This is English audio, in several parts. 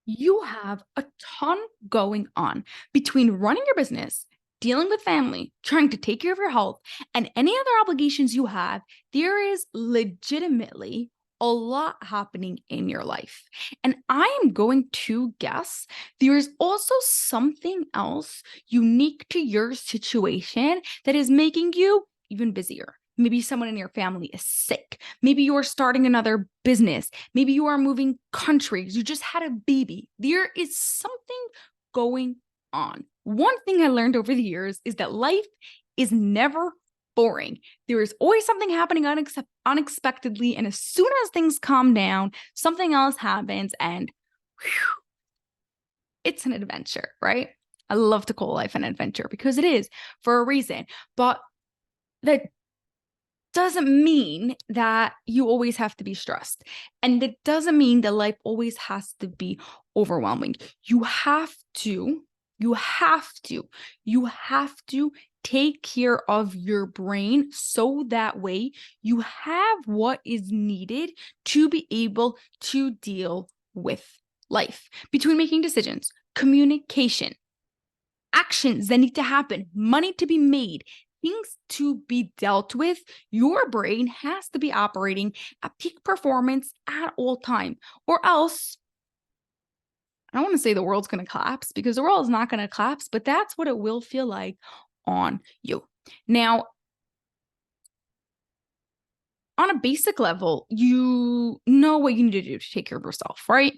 You have a ton going on between running your business, dealing with family, trying to take care of your health, and any other obligations you have. There is legitimately a lot happening in your life. And I am going to guess there is also something else unique to your situation that is making you even busier. Maybe someone in your family is sick. Maybe you're starting another business. Maybe you are moving countries. You just had a baby. There is something going on. One thing I learned over the years is that life is never boring. There is always something happening unexpectedly. And as soon as things calm down, something else happens and whew, it's an adventure, right? I love to call life an adventure because it is for a reason. But that doesn't mean that you always have to be stressed. And it doesn't mean that life always has to be overwhelming. You have to take care of your brain so that way you have what is needed to be able to deal with life. Between making decisions, communication, actions that need to happen, money to be made, things to be dealt with, your brain has to be operating at peak performance at all time, or else I don't want to say the world's going to collapse because the world is not going to collapse, but that's what it will feel like on you. Now, on a basic level, you know what you need to do to take care of yourself, right?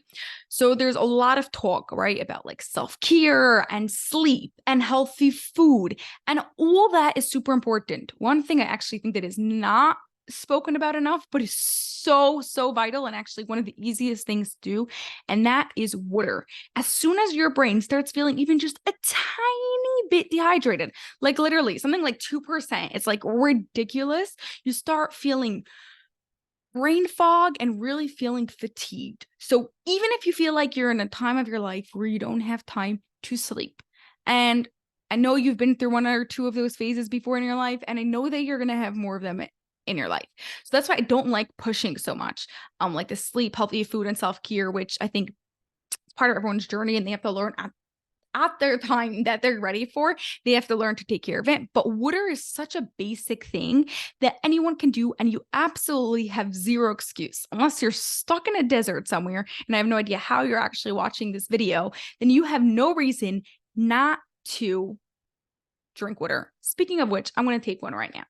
So there's a lot of talk, right, about like self-care and sleep and healthy food, and all that is super important. One thing I actually think that is not spoken about enough, but is so vital and actually one of the easiest things to do, and that is water. As soon as your brain starts feeling even just a tiny bit dehydrated, like literally something like 2%, it's like ridiculous, you start feeling brain fog and really feeling fatigued. So even if you feel like you're in a time of your life where you don't have time to sleep, and I know you've been through one or two of those phases before in your life, and I know that you're going to have more of them in your life. So that's why I don't like pushing so much like the sleep, healthy food, and self-care, which I think is part of everyone's journey, and they have to learn at their time that they're ready for. They have to learn to take care of it. But water is such a basic thing that anyone can do, and you absolutely have zero excuse. Unless you're stuck in a desert somewhere and I have no idea how you're actually watching this video, then you have no reason not to drink water. Speaking of which, I'm going to take one right now.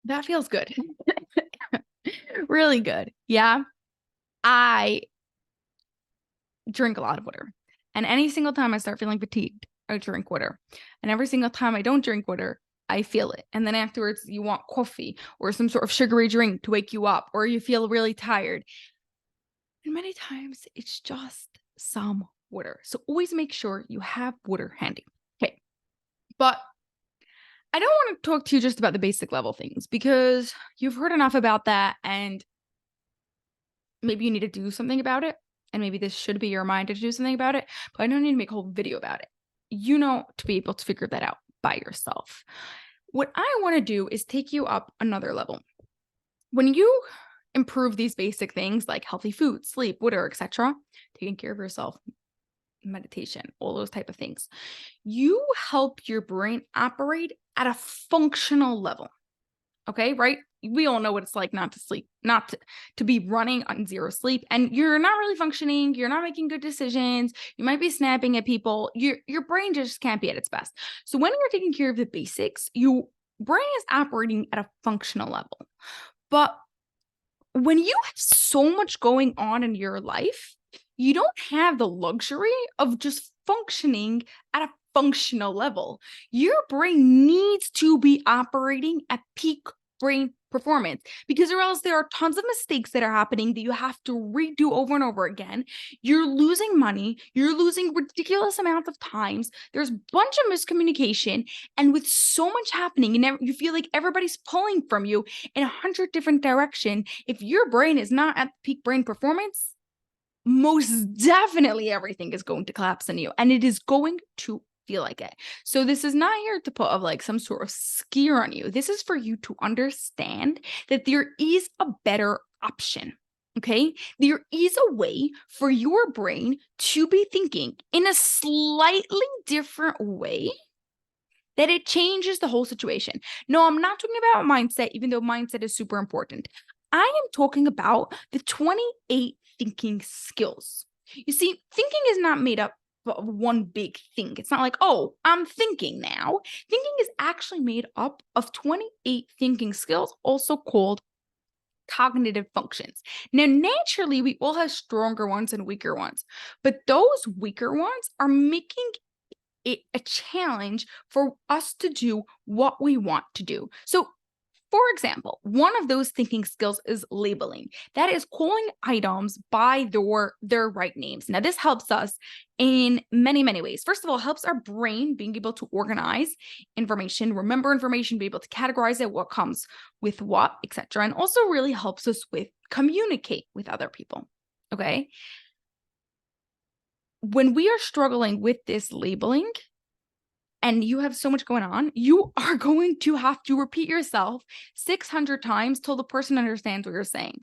That feels good. Really good. Yeah. I drink a lot of water. And any single time I start feeling fatigued, I drink water. And every single time I don't drink water, I feel it. And then afterwards, you want coffee or some sort of sugary drink to wake you up, or you feel really tired. And many times it's just some water. So always make sure you have water handy. Okay. But I don't want to talk to you just about the basic level things because you've heard enough about that, and maybe you need to do something about it. And maybe this should be your mind to do something about it, but I don't need to make a whole video about it. You know, to be able to figure that out by yourself. What I want to do is take you up another level. When you improve these basic things like healthy food, sleep, water, etc., taking care of yourself, meditation, all those type of things, you help your brain operate at a functional level. Okay, right? We all know what it's like not to sleep, not to be running on zero sleep, and you're not really functioning. You're not making good decisions. You might be snapping at people. Your brain just can't be at its best. So when you're taking care of the basics, your brain is operating at a functional level. But when you have so much going on in your life, you don't have the luxury of just functioning at a functional level. Your brain needs to be operating at peak brain performance, because or else there are tons of mistakes that are happening that you have to redo over and over again. You're losing money. You're losing ridiculous amounts of times. There's a bunch of miscommunication. And with so much happening, and you feel like everybody's pulling from you in 100 different directions, if your brain is not at peak brain performance, most definitely everything is going to collapse on you, and it is going to feel like it. So this is not here to put like some sort of scare on you. This is for you to understand that there is a better option. Okay, there is a way for your brain to be thinking in a slightly different way that it changes the whole situation. No, I'm not talking about mindset, even though mindset is super important. I am talking about the 28 thinking skills. You see, thinking is not made up of one big thing. It's not like, oh, I'm thinking now. Thinking is actually made up of 28 thinking skills, also called cognitive functions. Now, naturally, we all have stronger ones and weaker ones, but those weaker ones are making it a challenge for us to do what we want to do. So, for example, one of those thinking skills is labeling. That is calling items by their right names. Now, this helps us in many, many ways. First of all, it helps our brain being able to organize information, remember information, be able to categorize it, what comes with what, etc. And also really helps us with communicate with other people. Okay. When we are struggling with this labeling, and you have so much going on, you are going to have to repeat yourself 600 times till the person understands what you're saying.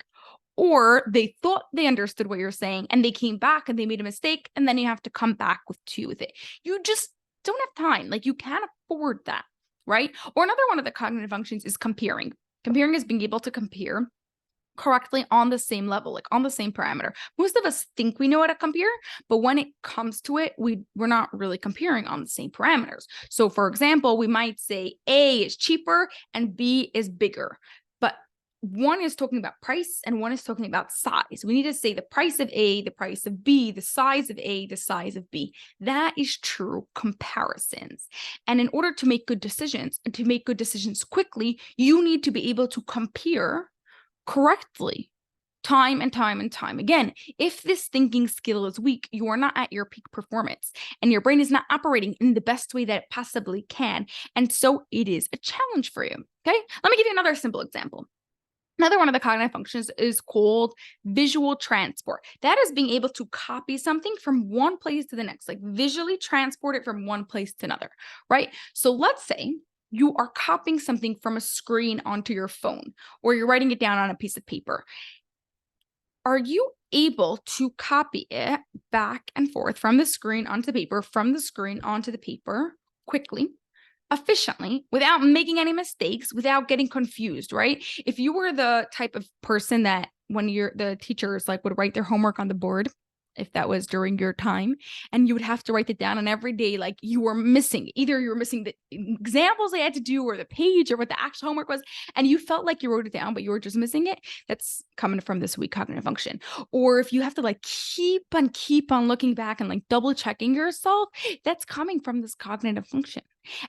Or they thought they understood what you're saying and they came back and they made a mistake, and then you have to come back with it. You just don't have time. Like, you can't afford that, right? Or another one of the cognitive functions is comparing. Comparing is being able to compare correctly on the same level, like on the same parameter. Most of us think we know how to compare, but when it comes to it, we're not really comparing on the same parameters. So for example, we might say A is cheaper and B is bigger, but one is talking about price and one is talking about size. We need to say the price of A, the price of B, the size of A, the size of B. That is true comparisons. And in order to make good decisions and to make good decisions quickly, you need to be able to compare correctly time and time and time again. If this thinking skill is weak, you are not at your peak performance and your brain is not operating in the best way that it possibly can. And so it is a challenge for you. Okay, let me give you another simple example. Another one of the cognitive functions is called visual transport. That is being able to copy something from one place to the next, like visually transport it from one place to another, right? So let's say you are copying something from a screen onto your phone, or you're writing it down on a piece of paper. Are you able to copy it back and forth from the screen onto the paper, from the screen onto the paper quickly, efficiently, without making any mistakes, without getting confused, right? If you were the type of person that when the teachers like would write their homework on the board, if that was during your time, and you would have to write it down, and every day, like, you were missing, either you were missing the examples they had to do or the page or what the actual homework was, and you felt like you wrote it down, but you were just missing it. That's coming from this weak cognitive function. Or if you have to like keep on looking back and like double checking yourself, that's coming from this cognitive function.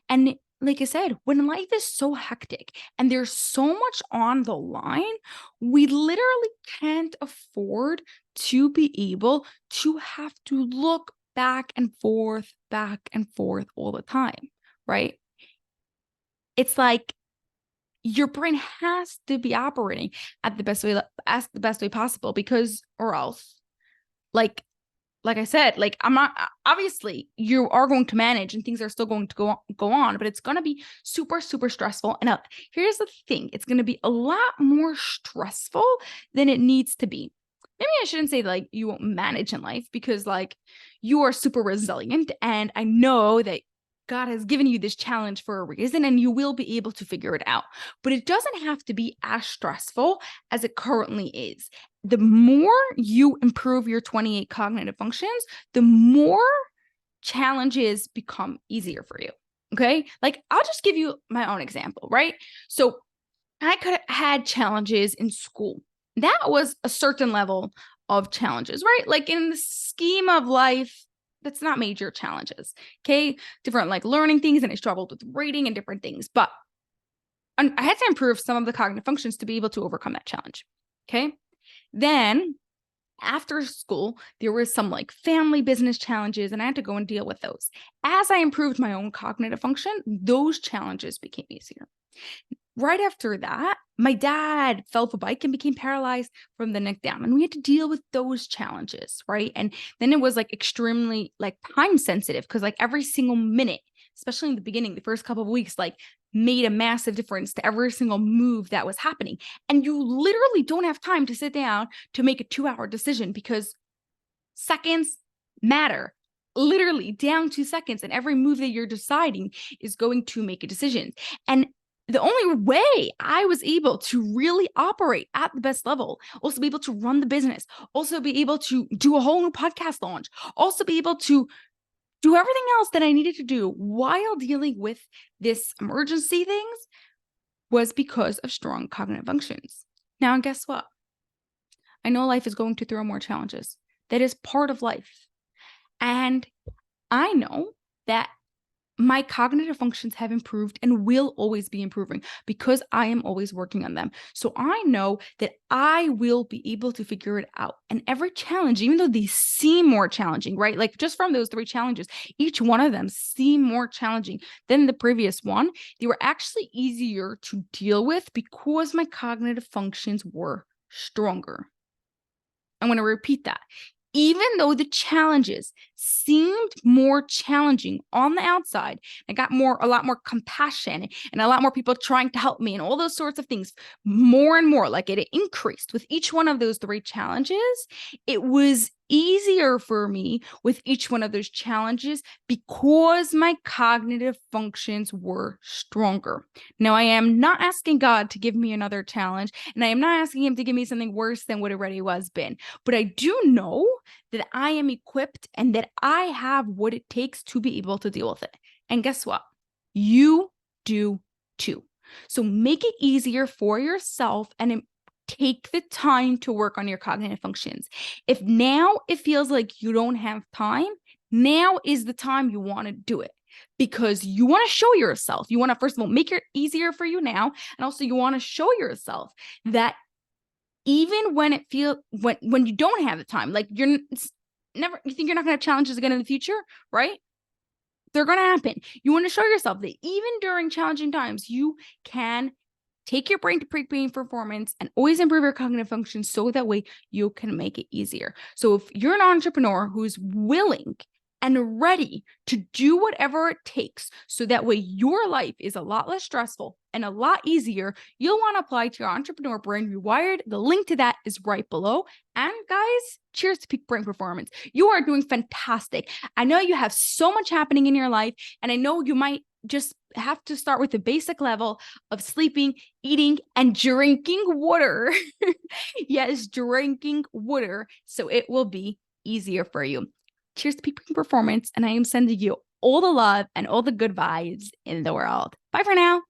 And like I said, when life is so hectic and there's so much on the line, we literally can't afford to be able to have to look back and forth all the time, right? It's like your brain has to be operating at the best way possible, because or else, like I said, like, I'm not, obviously you are going to manage and things are still going to go on, but it's going to be super, super stressful. And here's the thing, it's going to be a lot more stressful than it needs to be. Maybe I shouldn't say like you won't manage in life, because like you are super resilient, and I know that God has given you this challenge for a reason, and you will be able to figure it out. But it doesn't have to be as stressful as it currently is. The more you improve your 28 cognitive functions, the more challenges become easier for you. Okay? Like, I'll just give you my own example, right? So I could have had challenges in school. That was a certain level of challenges, right? Like, in the scheme of life, that's not major challenges. Okay. Different like learning things, and I struggled with reading and different things, but I had to improve some of the cognitive functions to be able to overcome that challenge. Okay. Then after school, there were some like family business challenges, and I had to go and deal with those. As I improved my own cognitive function, those challenges became easier. right after that, my dad fell off a bike and became paralyzed from the neck down. And we had to deal with those challenges, right? And then it was like extremely like time sensitive because like every single minute, especially in the beginning, the first couple of weeks, like made a massive difference to every single move that was happening. And you literally don't have time to sit down to make a 2-hour decision because seconds matter, literally down to seconds. And every move that you're deciding is going to make a decision. And the only way I was able to really operate at the best level, also be able to run the business, also be able to do a whole new podcast launch, also be able to do everything else that I needed to do while dealing with this emergency things was because of strong cognitive functions. Now, guess what? I know life is going to throw more challenges. That is part of life. And I know that my cognitive functions have improved and will always be improving because I am always working on them. So I know that I will be able to figure it out. And every challenge, even though they seem more challenging, right? Like just from those 3 challenges, each one of them seemed more challenging than the previous one. They were actually easier to deal with because my cognitive functions were stronger. I'm going to repeat that. Even though the challenges seemed more challenging on the outside, I got a lot more compassion and a lot more people trying to help me and all those sorts of things, more and more, like it increased with each one of those 3 challenges. It was easier for me with each one of those challenges because my cognitive functions were stronger. Now, I am not asking God to give me another challenge, and I am not asking him to give me something worse than what it already was been. But I do know that I am equipped and that I have what it takes to be able to deal with it. And guess what? You do too. So make it easier for yourself and take the time to work on your cognitive functions. If now it feels like you don't have time, now is the time you want to do it because you want to show yourself. You want to, first of all, make it easier for you now. And also you want to show yourself that even when it feels, when you don't have the time, like you think you're not going to have challenges again in the future, right? They're going to happen. You want to show yourself that even during challenging times, you can take your brain to peak performance and always improve your cognitive functions so that way you can make it easier. So if you're an entrepreneur who's willing and ready to do whatever it takes so that way your life is a lot less stressful and a lot easier, you'll want to apply to your Entrepreneur Brain Rewired. The link to that is right below. And guys, cheers to peak brain performance. You are doing fantastic. I know you have so much happening in your life, and I know you might just have to start with the basic level of sleeping, eating, and drinking water. Yes, drinking water. So it will be easier for you. Cheers to peak performance. And I am sending you all the love and all the good vibes in the world. Bye for now.